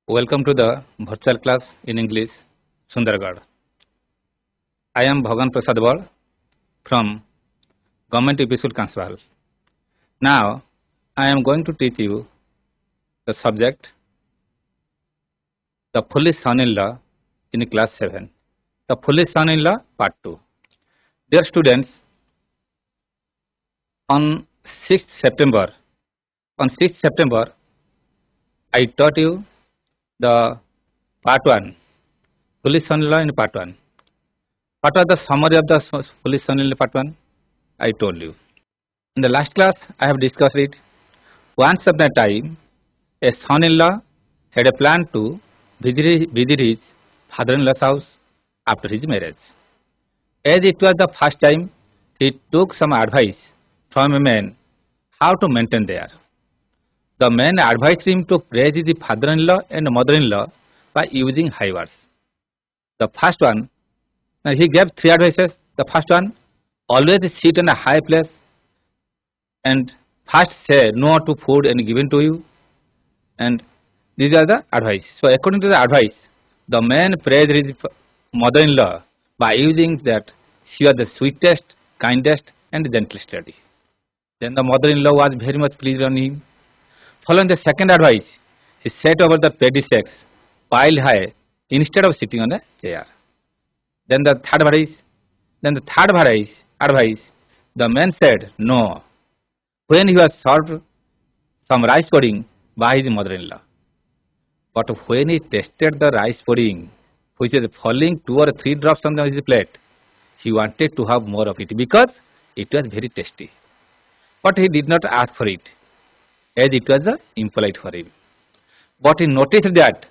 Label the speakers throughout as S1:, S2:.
S1: Welcome to the virtual class in English, Sundargarh. I am Bhagaban Prasad from Government UP School, Kanswal. Now, I am going to teach you the subject, the foolish son-in-law in class 7. The foolish son-in-law part 2. Dear students, on 6th September, I taught you the part 1, foolish son-in-law in part 1. What was the summary of the foolish son-in-law part 1? I told you. In the last class, I have discussed it. Once upon a time, a son-in-law had a plan to visit his father-in-law's house after his marriage. As it was the first time, he took some advice from a man how to maintain there. The man advised him to praise his father-in-law and mother-in-law by using high words. The first one, he gave 3 advices. The first one, always sit in a high place and first say no to food and given to you. And these are the advice. So according to the advice, the man praised his mother-in-law by using that she was the sweetest, kindest and gentlest lady. Then the mother-in-law was very much pleased on him. Following the second advice, he sat over the paddy sacks piled high instead of sitting on a chair. Then the third advice, the man said no when he was served some rice pudding by his mother-in-law. But when he tasted the rice pudding, which was falling 2 or 3 drops on his plate, he wanted to have more of it because it was very tasty. But he did not ask for it, as it was impolite for him. But he noticed that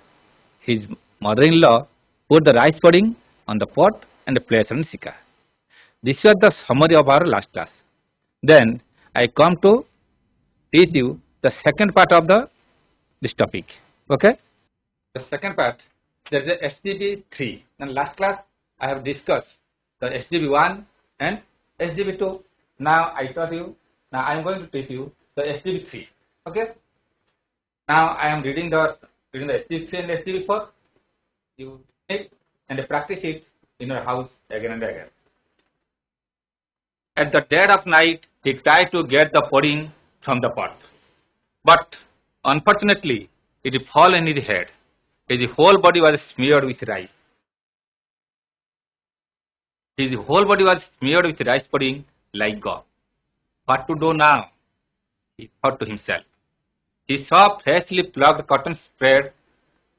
S1: his mother-in-law put the rice pudding on the pot and placed on Sika. This was the summary of our last class. Then I come to teach you the second part of this topic. Okay? The second part, there is a SGB 3. In last class, I have discussed the SGB 1 and SGB 2. Now I taught you. Now I am going to teach you the SGB 3. Okay? Now I am reading the SGB 3 and SGB 4. You take and practice it in your house again and again. At the dead of night, he tried to get the pudding from the pot, but unfortunately, it fell on his head. His whole body was smeared with rice. His whole body was smeared with rice pudding like go. What to do now? He thought to himself. He saw freshly plucked cotton spread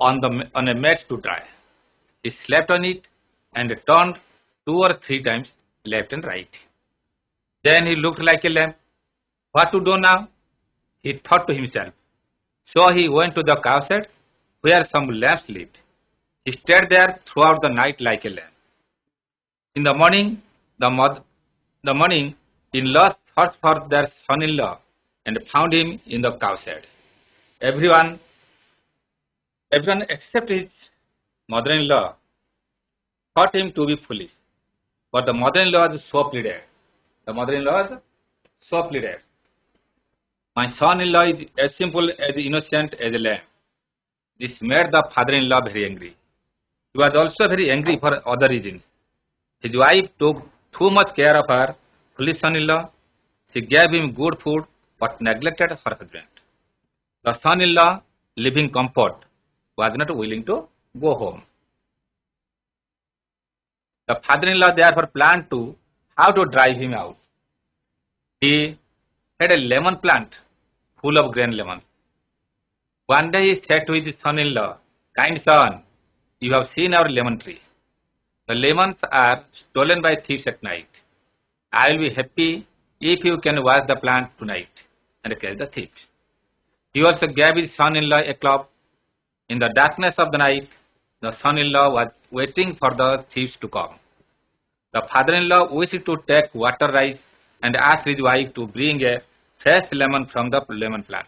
S1: on a mat to dry. He slept on it and turned 2 or 3 times left and right. Then he looked like a lamp. What to do now? He thought to himself. So he went to the cowshed where some lamps lived. He stayed there throughout the night like a lamp. In the morning, in-laws searched for their son-in-law and found him in the cowshed. Everyone except his mother-in-law thought him to be foolish. But the mother-in-law was so pleaded. My son-in-law is as simple, as innocent as a lamb. This made the father-in-law very angry. He was also very angry for other reasons. His wife took too much care of her foolish son-in-law. She gave him good food but neglected her husband. The son-in-law, living comfort, was not willing to go home. The father-in-law therefore planned how to drive him out. He had a lemon plant full of green lemons. One day he said to his son-in-law, "Kind son, you have seen our lemon tree. The lemons are stolen by thieves at night. I will be happy if you can watch the plant tonight and catch the thieves." He also gave his son-in-law a club. In the darkness of the night, the son-in-law was waiting for the thieves to come. The father-in-law wished to take water rice and asked his wife to bring a fresh lemon from the lemon plant.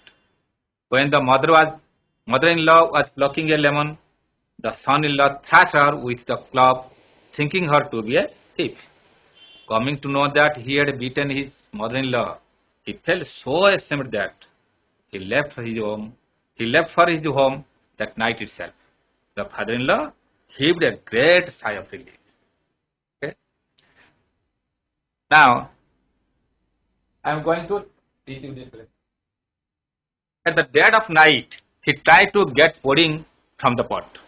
S1: When the mother-in-law was plucking a lemon, the son-in-law thrashed her with the club, thinking her to be a thief. Coming to know that he had beaten his mother-in-law, he felt so ashamed that he left for his home that night itself, the father-in-law heaved a great sigh of relief. Okay. Now, I am going to teach you this. At the dead of night, he tried to get pudding from the pot.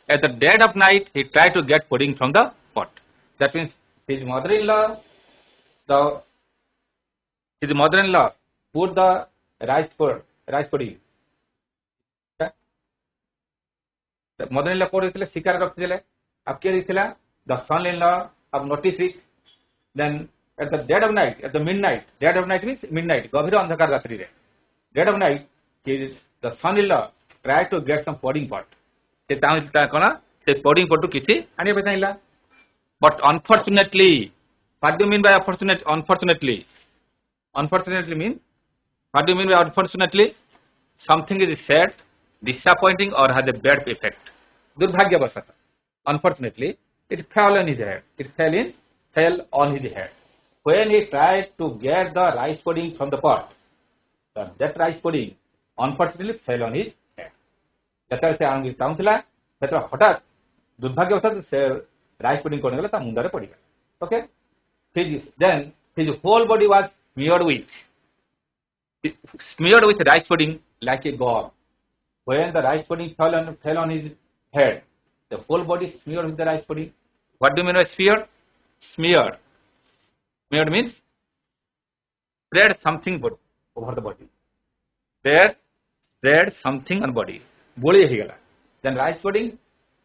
S1: At the dead of night, he tried to get pudding from the pot. That means his mother-in-law, his mother-in-law put the rice pudding. Okay. The mother-in-law put it sikar rakhile. Ab kya dithila? The son-in-law have noticed it. Then at the dead of night, at the midnight, dead of night means midnight. Gavira andhakar ratri re. Dead of night, the son-in-law tried to get some pudding pot. Se kona se pudding pot to kisi ani betaila. But unfortunately, what do you mean by unfortunately? Unfortunately means, what do you mean by unfortunately? Something is said, disappointing or has a bad effect. Durbhagyavasata. Unfortunately, it fell on his head. It fell on his head. When he tried to get the rice pudding from the pot, that rice pudding unfortunately fell on his head. That's why he counselor, that's why hotat, durbhagyavasata rice pudding ko nagala ta mundare padi. Okay? Then his whole body was smeared with rice pudding like a gauze. When the rice pudding fell on his head, the whole body smeared with the rice pudding. What do you mean by smeared? Smeared. Smeared means spread something over the body. Spread something on body. Then rice pudding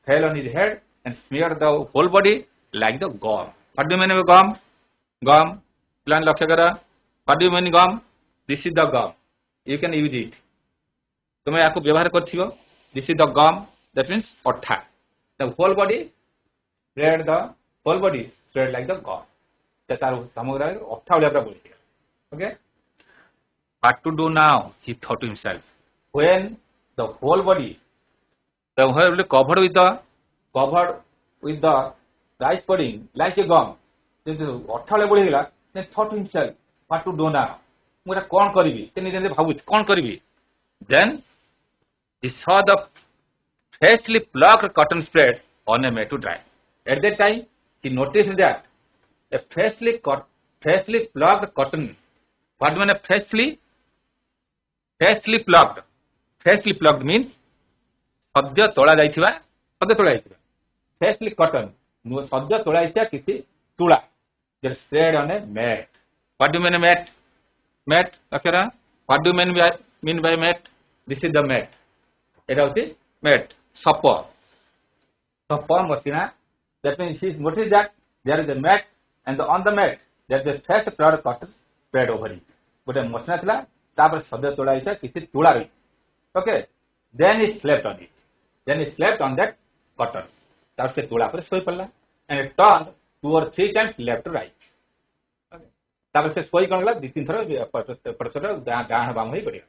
S1: fell on his head and smeared the whole body like the gum. What do you mean by gum? Gum. Plan lakhya. What do you mean gum? This is the gum. You can use it. तुम याको व्यवहार करथिबो. This is the gum. That means otha. The whole body spread like the gum. Tatar samogra otha boli apra boli. Okay. What to do now? He thought to himself. When the whole body covered with the rice pudding like a gum, then thought to himself, what to do now? Then he saw the freshly plucked cotton spread on a mat to dry. At that time, he noticed that a freshly plucked cotton. What do you mean a freshly plucked? Freshly plucked means सद्य तोड़ा जाइथिबा freshly cotton सद्य तोड़ा जाइथिबा किसी तुला that spread on a mat. What do you mean a mat? Mat akara. What do you mean by mat? This is the mat. Eta hochi mat. Supper machina. That means she noticed that there is a mat and on the mat there is a fresh plucked cotton spread over it. But a machina thila तापर सद्य तोड़ा जाइथिबा किसी तुला रे. Okay. Then he slept on it. Then he slept on that cotton. तापर से तुला पर सोई पड़ला and it turned 2 or 3 times left to right. Okay. तापर से सोई कौन गला 2-3 थर परसर गाण बाम होई पड़िया.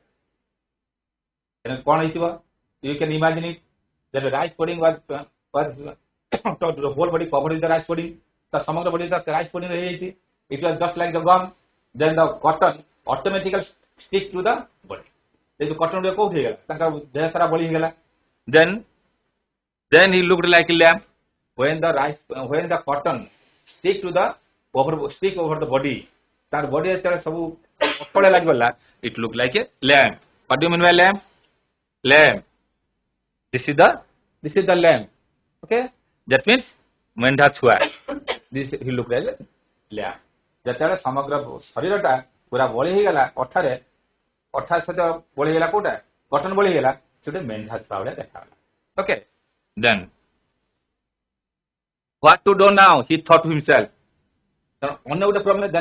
S1: Then कौन होइथिबा? You can imagine it. That the rice pudding was the whole body covered with the rice pudding. The समग्र body the rice pudding रही थी. It was just like the gum. Then the cotton automatically stick to the body. The cotton को उठे गया. तंका ढेर सारा बलि गला. Then he looked like a lamb. When the cotton stick over the body, that body is सब पड़े लग गला. It looked like a lamb. What do you mean by lamb? Lamb. This is the lamb. Okay. That means मेंढा छुआ. This he looked like a lamb. जतले समग्र शरीर टा पूरा बलि ही गला. अठा सहित बलि गला कोटा कटन बलि गला सेटे मेंढा छुआ भले देखा. Okay. Then what to do now? He thought to himself. Then another problem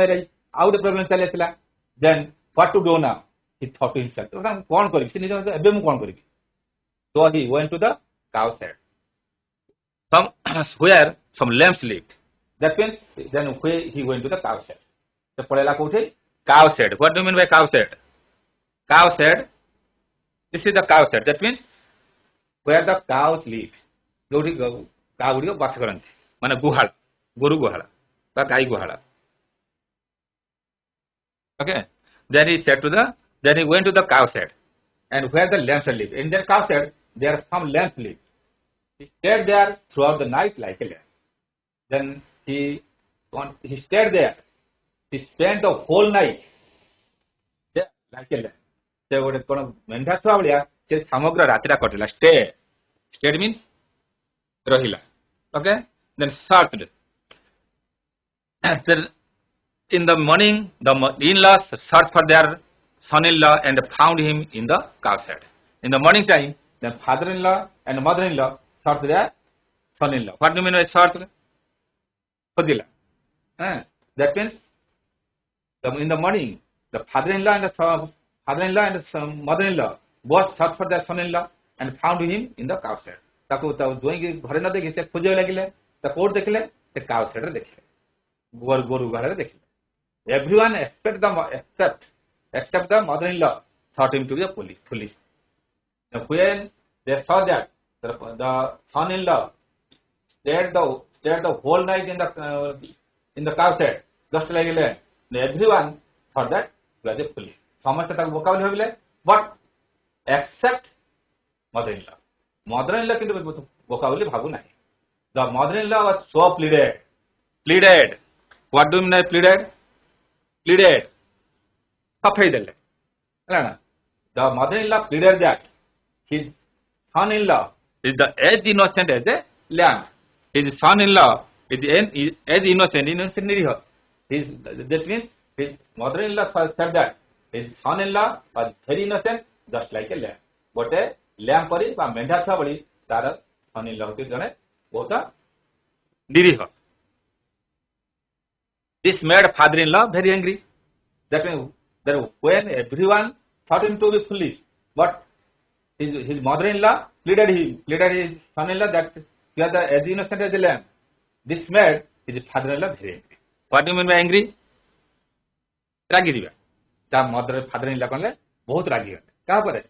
S1: arose. How the problem चले. Then what to do now? He thought to himself. कौन करी? से निजे एबे मु कौन करी? So he went to the cow shed. Where some lambs lived. That means then he went to the cow shed. तो पड़ेला कोठे? Cow shed. What do you mean by cow shed? Cow shed. This is the cow shed. That means where the cows live. जोठी cow गुड़ियो बास करंती. माने गुहाल, गोरु गुहाला, बा गाई गुहाला. Okay. Then he went to the cow shed, and where the lambs live. In their cow shed, there are some lambs live. He stayed there throughout the night like a lamb. Then he stayed there. He spent the whole night there like a lamb. ସେ ଗୋଟେ କଣ ମେଣ୍ଢା ଛୁଆ ଭଳିଆ ସେ ସମଗ୍ର ରାତିଟା କଟିଲା. Stayed means ରହିଲା. Okay? Then searched. In the morning, the in-laws searched for their son-in-law and found him in the cow shed. In the morning time, the father-in-law and mother-in-law searched their son-in-law. What do you mean by searched? Khudila. That means in the morning, the father-in-law and the mother-in-law both searched for their son-in-law and found him in the cow shed. ତାକୁ ଦୁହିଁକି ଘରେ ନ ଦେଖି ସେ ଖୋଜିବାକୁ ଲାଗିଲେ. ତାକୁ କୋଉଠି ଦେଖିଲେ? ସେ କାଉ ସେଡରେ ଦେଖିଲେ, ଗୋରୁ ଗୁହାଳରେ ଦେଖିଲେ. Everyone except the mother-in-law thought him to be a foolish. When they saw that the son-in-law stayed the whole night in the cow shed, just like a lamb, everyone thought that he was a foolish. ସମସ୍ତେ ତାକୁ ବୋକା ବୋଲି ଭାବିଲେ, but except mother-in-law. Mother-in-law କିନ୍ତୁ ବୋକା ବୋଲି ଭାବୁ ନାହିଁ. The mother-in-law was so pleaded. What do you mean by pleaded? ସଫେଇ ଦେଲେ ହେଲା ନା. The mother-in-law pleaded that his son-in-law is as innocent as a lamb. His son-in-law is as innocent ନିରୀହ. That means his mother-in-law said that his son-in-law was very innocent, just like a lamb. ଗୋଟେ lamp ପରି ବା ମେଣ୍ଢା ଛୁଆ ଭଳି ତାର son-in-law ହେଉଛି ଜଣେ ବହୁତ ନିରୀହ. This made father-in-law very angry. That means that when everyone thought him to be foolish, but his mother-in-law pleaded his son-in-law that he was as innocent as a lamb. This made his father-in-law very angry. What do you mean by angry? ରାଗି ଯିବା. ତା father-in-law କହିଲେ ବହୁତ ରାଗିଗଲେ. କାହା ପରେ?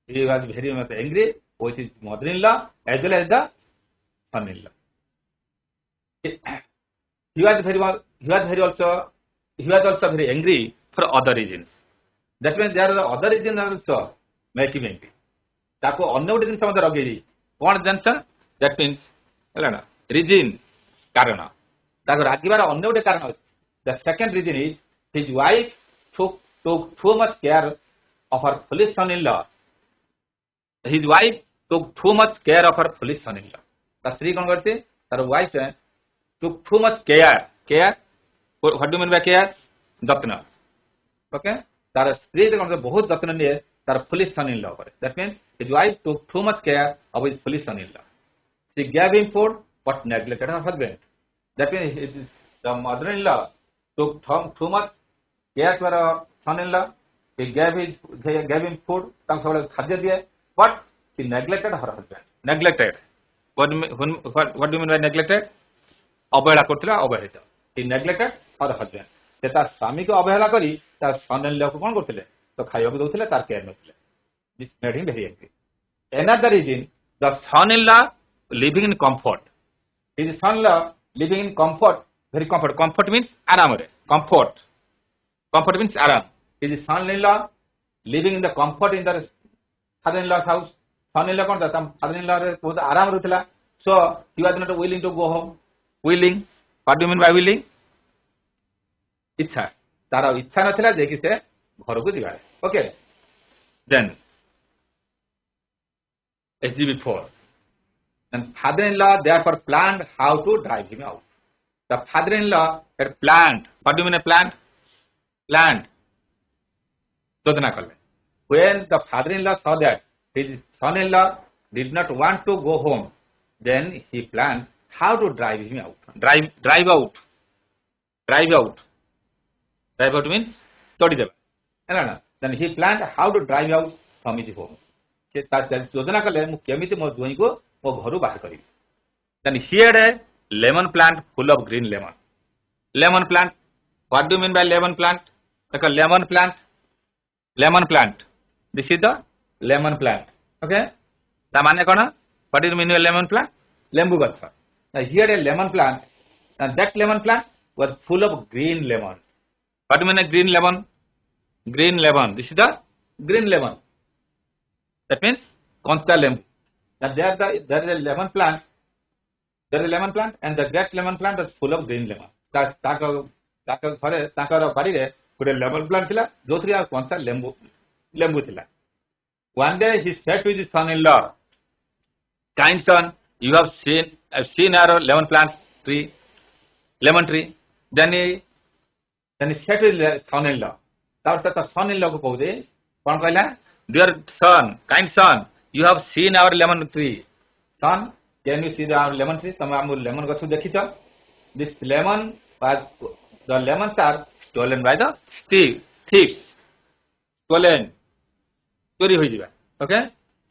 S1: He was very much angry with his mother-in-law as well as the son-in-law. He was also very angry for other reasons. That means there are other reasons also make him angry. ତାକୁ ଅନ୍ୟ ଗୋଟେ ଜିନିଷ ମଧ୍ୟ ରଗେଇ ଦେଇଛି. କ'ଣ ଜିନିଷ? That means ହେଲା ନା reason କାରଣ. ତାକୁ ରାଗିବାର ଅନ୍ୟ ଗୋଟେ କାରଣ ଅଛି. The second reason is his wife took too much care of her foolish son-in-law. His wife took too much care of her foolish son-in-law. ତା ସ୍ତ୍ରୀ କ'ଣ କରିଛି? ତାର wife took too much care. What do you mean by care? ଯତ୍ନ. Okay? ତାର ସ୍ତ୍ରୀ କ'ଣ ବହୁତ ଯତ୍ନ ନିଏ ତାର foolish son-in-law ଉପରେ. That means his wife took too much care of his foolish son-in-law. She gave him food but neglected her husband. That means the mother-in-law took too much care to her son-in-law. He gave him food. ତାଙ୍କୁ ସବୁବେଳେ ଖାଦ୍ୟ ଦିଏ. But she neglected her husband. Neglected. What do you mean by neglected? ଅବହେଳା କରୁଥିଲା, ଅବହେଳିତ. He neglected her husband. ସେ ତା ସ୍ୱାମୀକୁ ଅବହେଳା କରି ତା son-in-law କୁ କ'ଣ କରୁଥିଲେ? ତ ଖାଇବାକୁ ଦଉଥିଲେ, ତାର କେୟାର ନେଉଥିଲେ. This made him very angry. Another reason, the son-in-law living in comfort. His son-in-law living in comfort, very comfort. Comfort means ଆରାମରେ. Comfort means ଆରାମ. His son-in-law living in the comfort in the father-in-law's house. Son-in-law କ'ଣ ତା father-in-law ରେ ବହୁତ ଆରାମ ରହୁଥିଲା. So he was not willing to go home. Willing. What do you mean by willing? ଇଚ୍ଛା. ତାର ଇଚ୍ଛା ନଥିଲା ଯେ କି ସେ ଘରକୁ ଯିବାରେ. Okay. Then SGB4. And father-in-law therefore planned how to drive him out. The father-in-law had planned. What do you mean a planned? Planned. ଯୋଜନା କଲେ. When the father-in-law saw that his son-in-law did not want to go home, then he planned how to drive him out. Drive out. Drive out means ତୋଡ଼ିଦେବା. ହେଲା ନା? Then he planned how to drive out from his home. ସେ ଯୋଜନା କଲେ ମୁଁ କେମିତି ମୋ ଜ୍ୱାଇଁକୁ ମୋ ଘରୁ ବାହାର କରିବି. Then he had a lemon plant full of green lemon. Lemon plant. What do you mean by lemon plant? Like a lemon plant. This is the lemon plant. Okay? ତା ମାନେ କ'ଣ? What do you mean by lemon plant? ଲେମ୍ବୁ ଗଛ. He had a lemon plant, and that lemon plant was full of green lemon. What do you mean a green lemon? This is the green lemon. That means Concha lembu. And there is a lemon plant. There is a lemon plant, and the great lemon plant is full of green lemon. ତାଙ୍କର ବାଡ଼ିରେ ଗୋଟେ lemon plant ଥିଲା ଯୋଉଥିରେ ଆଉ କଞ୍ଚା ଲେମ୍ବୁ ଥିଲା. One day he said to his son-in-law, kind son, you have seen our lemon tree. Then he said to his son-in-law. ତାପରେ ତା son-in-law କୁ କହୁଛି କଣ କହିଲା? Dear son, kind son, you have seen our lemon tree. Son, can you see our lemon tree? ତମେ ଆମ lemon ଗଛ ଦେଖିଛ? This lemon the lemons are stolen by the thieves. Stolen. ଚୋରି ହୋଇଯିବା. Okay?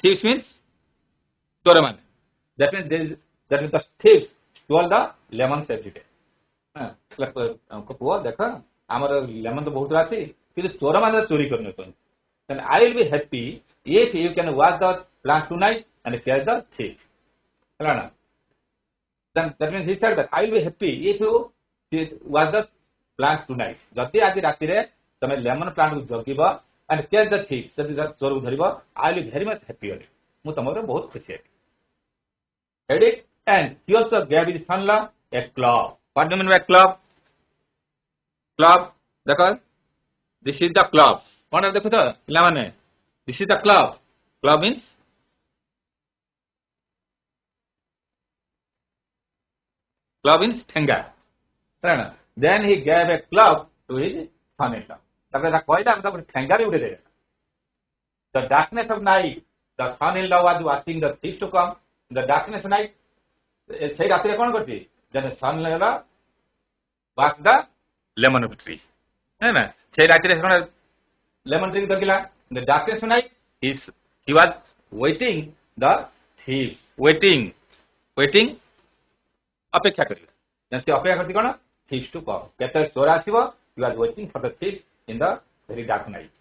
S1: Thieves means ଚୋର ମାନେ. That means the thieves stole the lemons every day. ପୁଅ ଦେଖ ଆମର lemon ତ ବହୁତ ଅଛି କିନ୍ତୁ ଚୋର ମାନେ ଚୋରି କରିନେଉଛନ୍ତି. Then I will be happy if you can watch the plant tonight and catch the thief. Then that means he said that I will be happy if you watch the plant tonight. ଯଦି ଆଜି ରାତିରେ ତମେ lemon plant କୁ ଜଗିବ and catch the thief, ଯଦି ଚୋର କୁ ଧରିବ, I will be very much happy on it. ମୁଁ ତମର ବହୁତ ଖୁସି ହେବି. And he also gave his son-in-law a club. What do you mean by club? Club, ଦେଖ, this is the club. କଣ ଦେଖୁଛ ପିଲାମାନେ? This is the club. Club means ଠେଙ୍ଗା. Then he gave a club to his son-in-law. ତାପରେ ତା କହିଲା ଆମେ ତାକୁ ଠେଙ୍ଗାରେ ଉଡେଇ ଦେଲେ. The darkness of night, the son-in-law was watching the thief to come. The darkness of night, ସେଇ ରାତିରେ କଣ କରିଛି? Then the son-in-law watched the lemon tree. ନା ସେଇ ରାତିରେ କଣ lemon tree ଦେଖିଲା? The darkness of night, he was waiting the thieves. Waiting ଅପେକ୍ଷା କରିବ. ସେ ଅପେକ୍ଷା କରିଛି କଣ? Thieves to come. କେତେବେଳେ ଚୋର ଆସିବ? He was waiting for the thieves in the very dark night.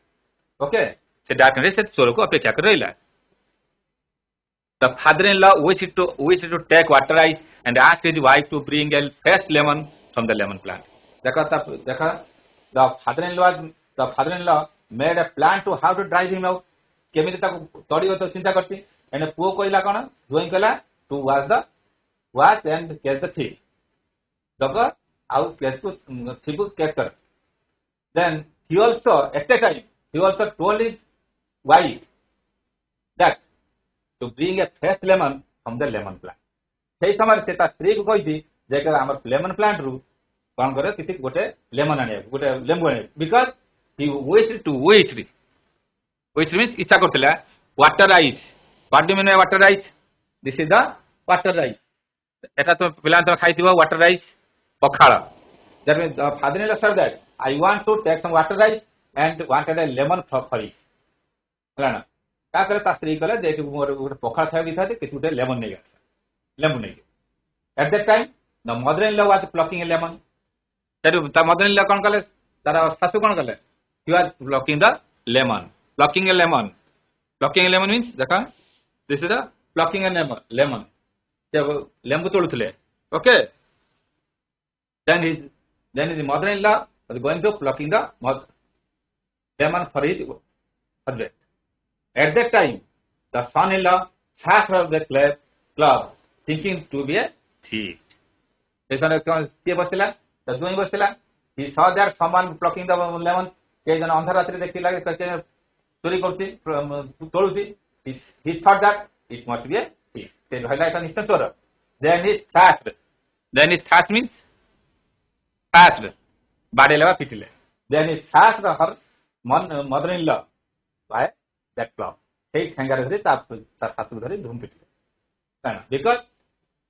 S1: Okay? ସେ dark night ସେ ଚୋରକୁ ଅପେକ୍ଷା କରି ରହିଲା. The father-in-law wished to take water ice and asked his wife to bring a fresh lemon from the lemon plant. ଦେଖ the father-in-law made a plan to how to drive him out. କେମିତି ତାକୁ ତଡ଼ିବ ତ ଚିନ୍ତା କରିଛି. ଏନେ ପୁଅ କହିଲା କଣ? ଜୋଇଁ କହିଲା to watch and catch the thief. ଦେଖ ଆଉ thief catch କର. Then he also at a time told his wife that to bring a fresh lemon from the lemon plant. ସେଇ ସମୟରେ ସେ ତା ସ୍ତ୍ରୀକୁ କହିଛି ଯେ ଆମର lemon plant ରୁ କଣ କରେ କିଛି ଗୋଟେ lemon ଆଣିବାକୁ, ଗୋଟେ ଲେମ୍ବୁ ଆଣିବାକୁ. Because he wished means ଇଚ୍ଛା କରୁଥିଲା water ice. What do you mean by water ice? This is the water ice. ଏଟା ତ ପିଲାମାନେ ଖାଇଥିବ water ice pakhala. That means the father-in-law said that I want to take some water ice and wanted a lemon for it. ହେଲା ନା? ତାପରେ ତା ସ୍ତ୍ରୀ କହିଲା ଯେ ମୋର ଗୋଟେ ପଖାଳ ଖାଇବାକୁ ଇଚ୍ଛା ଅଛି, କିଛି ଗୋଟେ ଲେମନ ନେଇକି ଆସ. ଲେମ୍ବୁ ନେଇକି. At that time the mother-in-law was plucking a lemon. ସେଠୁ ତା mother-in-law କଣ କଲେ? ତାର ଶାଶୁ କଣ କଲେ? He was plucking the lemon. Plucking a lemon means ଦେଖ, this is the plucking a lemon. ସେ ଲେମ୍ବୁ ତୋଳୁଥିଲେ. Okay? Then his mother-in-law was going to plucking the lemon for his husband. At that time, the son-in-law sat from the club, thinking to be a thief. କିଏ ବସିଲା? ତା ଜୋଇଁ ବସିଲା. He saw that someone plucking the lemon. କେହି ଜଣେ ଅନ୍ଧାର ରାତିରେ ଦେଖିଲା ଚୋରି କରୁଛି, ତୋଳୁଛି. He thought that it must be a thief. ସେ ଭାବିଲା ଏଟା ନିଶ୍ଚୟ ଚୋର. Then he thrashed means ବାଡେଇଲେ ବା ପିଟିଲେ. Then he thrashed her mother-in-law by that club. ସେଇ ଠେଙ୍ଗାରେ ଧରି ତା ଶାଶୁକୁ ଧରି ଧୁମ ପିଟିଲେ. Because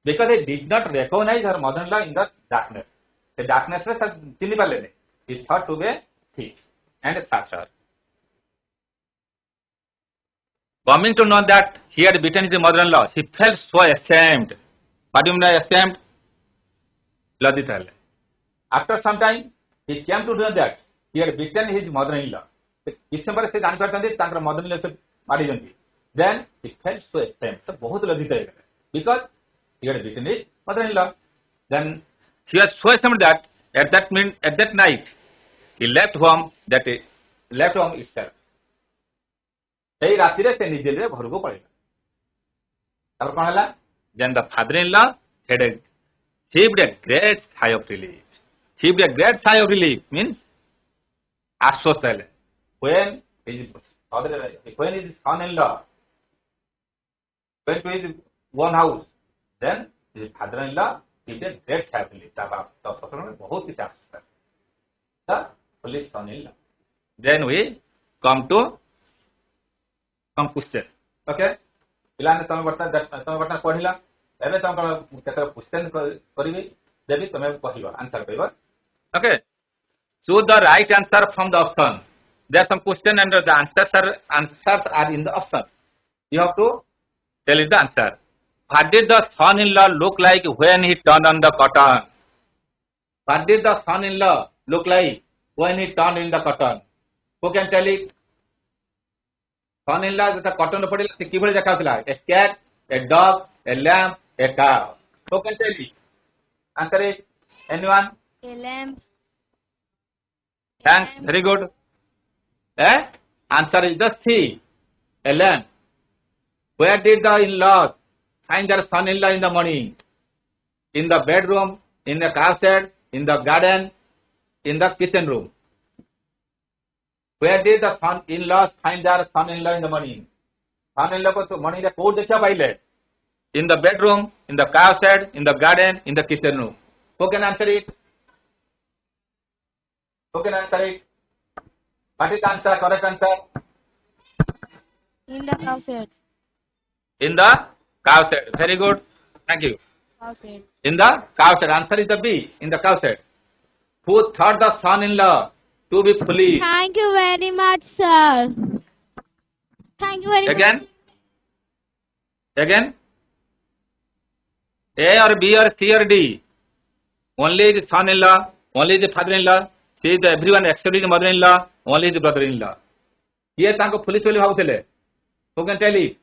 S1: he did not recognize her mother-in-law in the darkness. ସେ darkness ରେ ଚିହ୍ନି ପାରିଲେନି. He thought to be a thief and thrashed her. Coming to know that he had beaten his mother-in-law, she felt so ashamed. What do you mean by ashamed? ଲଜ୍ଜିତ ହେଲେ. After some time, he came to know that he had beaten his mother-in-law. କିଛି ସମୟ ପରେ ସେ ଜାଣିପାରିଛନ୍ତି ତାଙ୍କର mother-in-law ସେ ମାରିଛନ୍ତି. Then he felt so ashamed. ସେ ବହୁତ ଲଜ୍ଜିତ ହେଇଗଲେ. Because he had beaten his mother-in-law. Then he was so ashamed that at that night he left home itself. ସେଇ ରାତିରେ ସେ ନିଜେ ନିଜେ ଘରକୁ ପଳେଇଲା। ତାପରେ କଣ ହେଲା? Then the father-in-law had heaved a great sigh of relief. Heaved a great sigh of relief means ଆଶ୍ୱସ୍ତ ହେଲେ। When his son-in-law went to his own house, then his father-in-law heaved a great sigh of relief. बहुत ही आश्वस्त है। The foolish son-in-law. Then we come to some question. Okay? ପିଲାମାନେ ତମେ ବର୍ତ୍ତମାନ ପଢିଲା, ଏବେ ତମେ କେତେବେଳେ କ୍ୱେଶ୍ଚନ କରିବି, ଦେବି, ତମେ କହିବ, ଆନ୍ସର କହିବ। Okay, choose the right answer from the option. There are some question and the answers are in the option. You have to tell it the answer. What did the son-in-law look like when he turned on the curtain? What did the son-in-law look like when he turned in the curtain? Who can tell it? Son-in-law ଯେତେ cotton ପଡ଼ିଲା ସେ କିଭଳି ଦେଖାଉଥିଲା? A cat, a dog, a lamb, a cow. Who can tell it? Answer it. Anyone?
S2: A lamb.
S1: Thanks. Very good. Answer is the C. A lamb. Where did the in-laws find their son-in-law in the morning? In the bedroom, in the cow shed, in the garden, in the kitchen room. Where did the son-in-laws find their son-in-law in the morning? Son-in-law को तो morning रे code देखा पाइले? In the bedroom, in the cow shed, in the garden, in the kitchen room. Who can answer it? Who can answer it? What is the answer? Correct answer?
S2: In the cow shed.
S1: In the cow shed. Very good. Thank you.
S2: Cow shed.
S1: In the cow shed. Answer is the B. In the cow shed. Who thought the son-in-law to be foolish?
S2: Thank you very much, sir. Thank you very
S1: Again?
S2: much.
S1: Again? A or B or C or D? Only the son-in-law, only the father-in-law, see the everyone except the mother-in-law, only the brother-in-law. ये तांको police वाले भावुଥିଲେ. Who can tell it?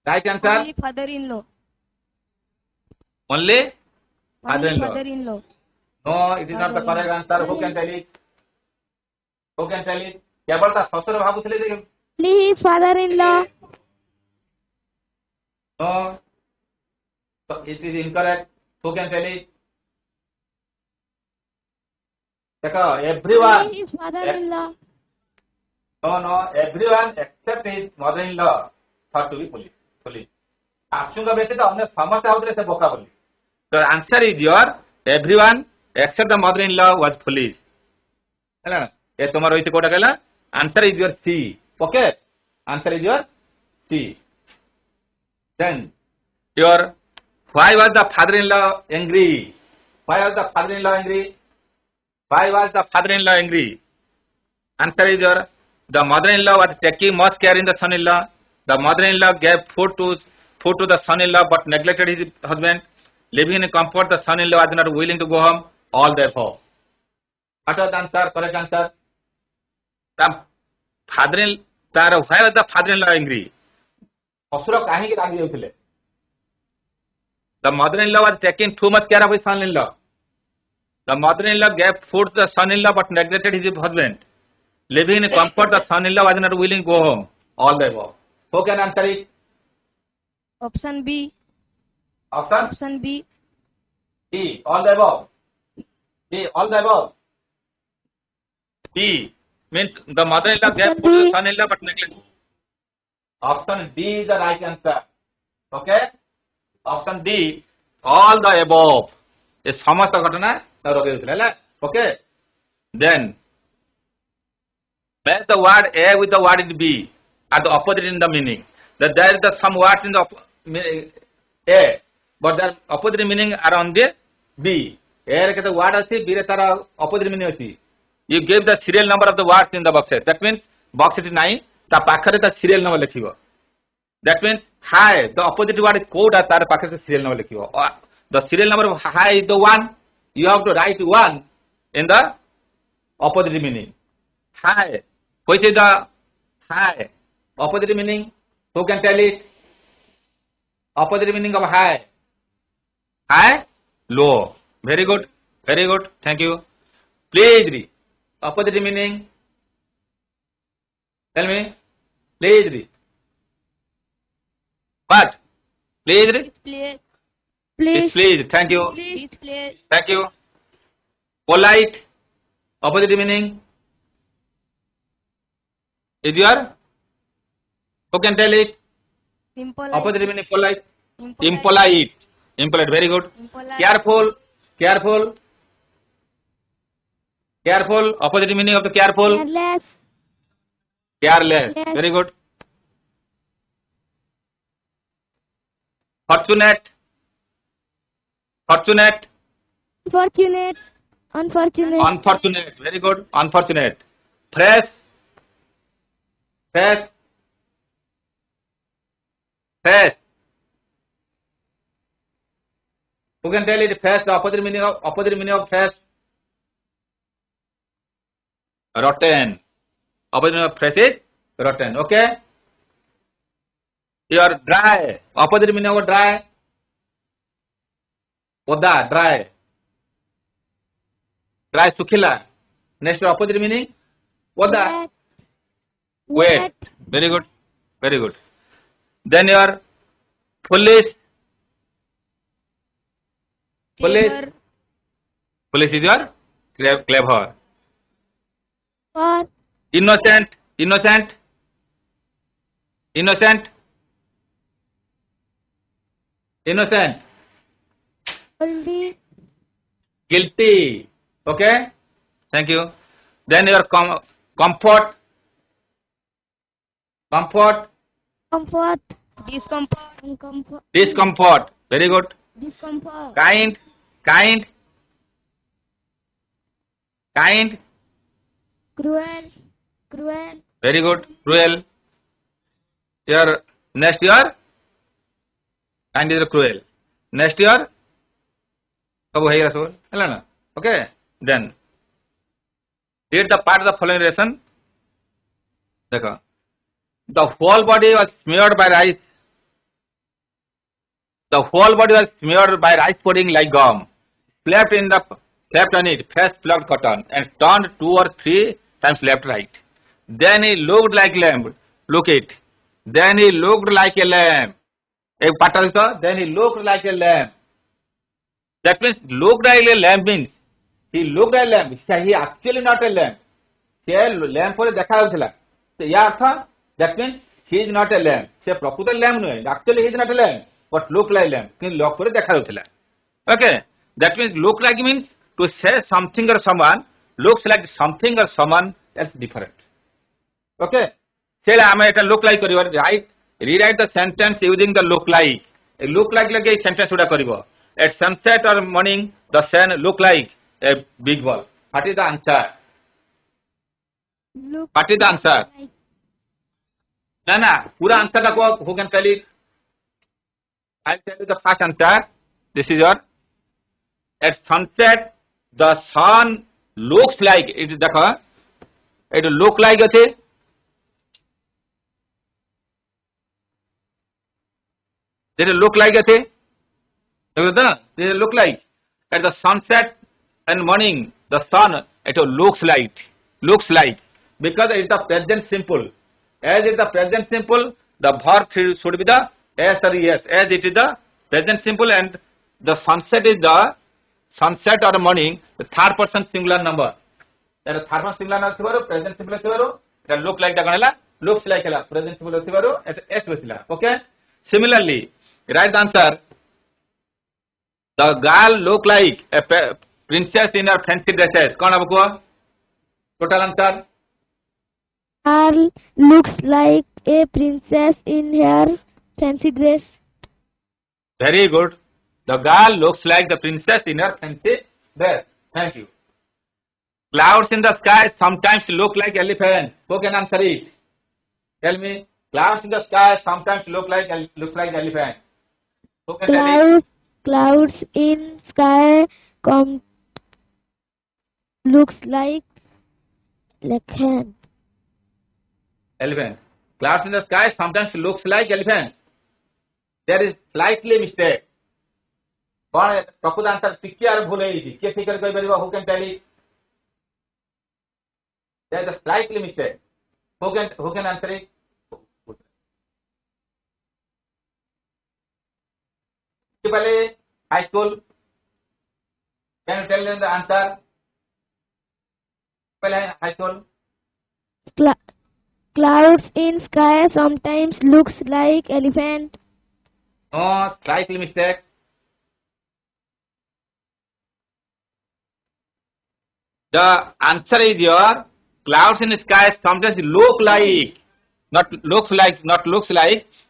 S1: Right answer?
S2: Only father-in-law.
S1: Only
S2: Only
S1: father-in-law.
S2: father-in-law.
S1: No, it is not the correct answer. Who can tell it? Who can tell it? केवल ता ससुर भावुଥିଲେ जे
S2: Only his father-in-law.
S1: No. So it is incorrect. Who can tell it? देखो everyone.
S2: Only his father-in-law.
S1: No, everyone except his mother-in-law thought to be foolish. आशुंगा व्यतीत अन्य समस्त भावुଥିଲେ से बोका बोली. The answer is your everyone except the mother-in-law was foolish. ହେଲା ନା? ଏ ତମର ରହିଛି କୋଉଟା କହିଲା? Answer is your C. Okay? Answer is your C. Then your why was the father-in-law angry? Why was the father-in-law angry? Why was the father-in-law angry? Answer is your the mother-in-law was taking much care in the son-in-law. The mother-in-law gave food to the son-in-law but neglected his husband. Living in comfort, the son-in-law was not willing to go home. All therefore. What was the answer? Correct answer. The father-in-law. Why was the father-in-law angry? ଶଶୁର କାହିଁକି ରାଗି ଯାଉଥିଲେ? The mother-in-law was taking too much care of his son-in-law. The mother-in-law gave food to the son-in-law but neglected his husband. Living in comfort, the son-in-law was not willing to go home. All the above. Who can answer it?
S2: Option B.
S1: Option
S2: B.
S1: D. All the above. D. All the above. D means the mother-in-law gave food to the son-in-law but neglected. Option D is the right answer. Okay? Option D. All the above. ये समस्त घटना रोके okay? Then match the word A with the word B are the opposite in the meaning. That there is some words in the A, but the opposite meaning are on the B. A रे के word अच्छी, B रे तारा opposite meaning अच्छी. You give the serial number of the words in the boxes. That means box it नहीं, ता पाखरे ता serial number लिखियो. That means hi, the opposite word is code आ तारे पाखरे से serial number लिखियो. The serial number of hi is the 1. You have to write 1 in the opposite meaning. Hi, which is the hi? Opposite meaning. Who can tell it? Opposite meaning of high. High, low. Very good. Very good. Thank you. Please read. Opposite meaning. Tell me. Please read. What? Please read.
S2: Display.
S1: Displeased. Thank you.
S2: Display.
S1: Thank you. Polite. Opposite meaning. Is your? Who can tell it?
S2: Impolite.
S1: Opposite meaning polite.
S2: Impolite.
S1: Impolite. Impolite. Very good.
S2: Impolite.
S1: Careful. Careful. Careful. Opposite meaning of the careful.
S2: Careless.
S1: Careless.
S2: Yes.
S1: Very good. Fortunate. Fortunate.
S2: Unfortunate. Unfortunate.
S1: Unfortunate. Very good. Unfortunate. Fresh. Fresh. Fresh. Who can tell it? Fresh. The opposite meaning of fresh. Rotten. Opposite meaning of fresh is rotten. Okay. You are dry. Opposite meaning of dry. Oda. Dry. Dry. Sukhila. Next opposite meaning. Oda. Wet. Very good. Very good. Then you are foolish. Foolish.
S2: Clever.
S1: Foolish is your clever.
S2: Or
S1: Innocent. Innocent. Innocent. Innocent.
S2: only
S1: Guilty. Okay. Thank you. Then your comfort. Comfort.
S2: comfort. Discomfort.
S1: Discomfort. Very good.
S2: Discomfort.
S1: Kind. Kind. Kind.
S2: Cruel. Cruel.
S1: Very good. Cruel. Your next year. Kind is cruel. Next year. सब है सब है ना. Okay. Then read the part of the following lesson. देखो. The whole body was smeared by rice. The whole body was smeared by rice pudding like gum. Slept on it, fresh plucked cotton, and turned 2 or 3 times left right. Then he looked like lamb. Look it. Then he looked like a lamb. एक पाठ था. Then he looked like a lamb. That means looked like a lamb means he looked like a lamb. He actually not a lamb. He lamb पर देखा होता है. तो यह अर्थ. That means he is not a lamb. से प्रकृत lamb नहीं. Actually he is not a lamb, but look like lamb. किन लोग पर देखा होता है. Okay. That means look like means to say something or someone looks like something or someone else different. Okay. Say ଆମେ ଏଟା look like करिବ. Right. Rewrite the sentence using the look like. A look like लगे sentence उड़ा करिବ. At sunset or morning, the sun look like a big ball. What is the answer?
S2: Look.
S1: What is the answer?
S2: Like.
S1: ना पूरा answer का who can tell it? I'll tell you the first answer. This is your. At sunset, the sun looks like it. देखो, it look like अच्छे. Did it look like अच्छे? Did it look like at the sunset and morning the sun it looks like because it is the present simple. As it is the present simple, the verb should be the yes or yes. As it is the present simple and the sunset is the sunset or morning, the third person singular number. That is third person singular number present simple it look like the looks like present simple it yes. Okay. Similarly, write the answer. The girl look like a princess in her fancy dresses. कौन अब को? Total answer.
S2: Girl looks like a princess in her fancy dress.
S1: Very good. The girl looks like the princess in her fancy dress. Thank you. Clouds in the sky sometimes look like elephants. Who can answer it? Tell me. Clouds in the sky sometimes look like elephants. Who can tell it?
S2: Clouds in sky looks like hand.
S1: Elephant. Clouds in the sky sometimes looks like elephant. There is slightly mistake. कौन प्रकृत answer टिके और भूल है किए ठीक कर कोई बरिबा who can tell it? There is a slightly mistake. Who can answer it? Principally, high school. Can you tell them the answer? High school.
S2: Clouds in sky sometimes looks like elephant.
S1: No, slightly mistake. The answer is your clouds in the sky sometimes look like, not looks like,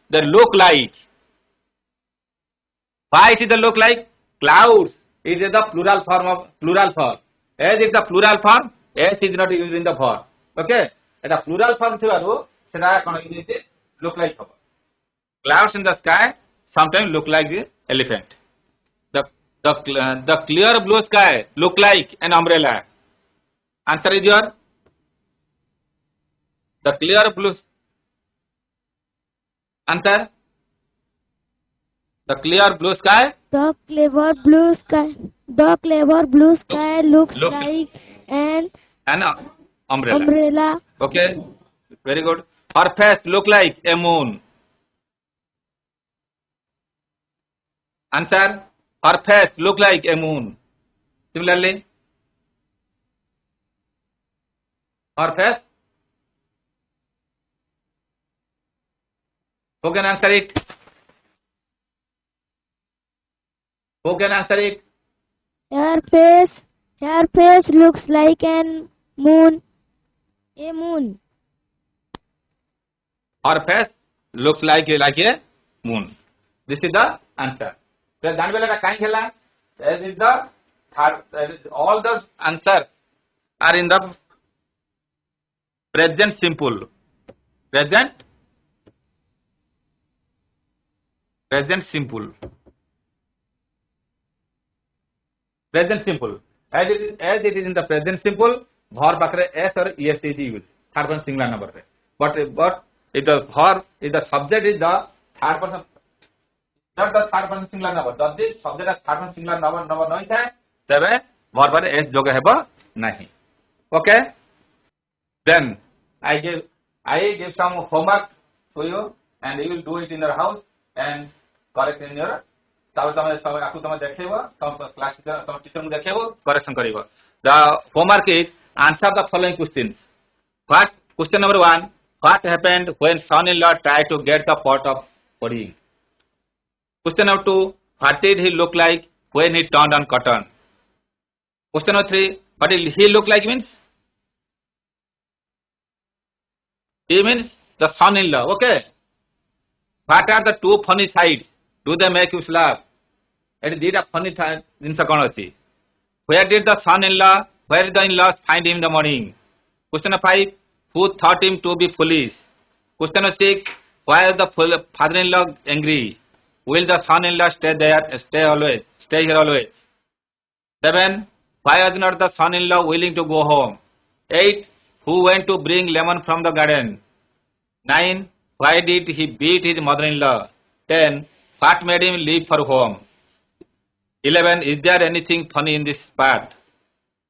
S1: they look like. Why it is the look like? Clouds is the plural form. As is the plural form, S is not used in the verb. Okay? Eta plural form thibaru seta kon look like hobo. Clouds in the sky sometimes look like the elephant. The clear blue sky look like an umbrella. Answer is your the clear blue answer. The clear blue sky.
S2: The clever blue sky looks like an umbrella.
S1: Okay, very good. Her face look like a moon. Answer. Her face look like a moon. Similarly, her face. Who can answer it? Who can answer it?
S2: Her face looks like an moon. A moon.
S1: Her face looks like a moon. This is the answer. So, this is the all the answers are in the present simple. Present simple. Present simple. As it is in the present simple, verb pakre s or es is used. Third person singular number. But if the verb, if the subject is the third person, not the third person singular number. If the subject is third person singular number nahi thae, tebe verb par s joga heba nahi. Okay. Then I give some homework to you, and you will do it in your house and correct in your. Class teacher correction karibo. The homework is answer the following questions. Question number 1: What happened when son-in-law tried to get the pot of pudding? Question number 2: What did he look like when he turned on cotton? Question number 3: What did he look like means? He means the son-in-law. Okay. What are the two funny sides? Do they make you laugh? It is a funny thing. Where did the son-in-law, where did the in-laws find him in the morning? Question number 5. Who thought him to be foolish? Question number 6. Why is the father-in-law angry? Will the son-in-law stay here always? 7. Why was not the son-in-law willing to go home? 8. Who went to bring lemon from the garden? 9. Why did he beat his mother-in-law? 10. What made him leave for home? 11. Is there anything funny in this part?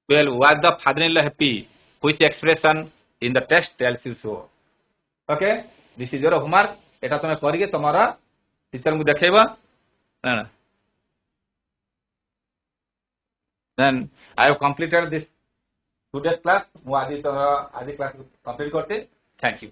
S1: 12. Was the father-in-law happy? Which expression in the text tells you so? Okay? This is your homework. Eta tome karike tomara teacher mu dekhaiba. Then I have completed this today's class. Mu adi class complete korte. Thank you.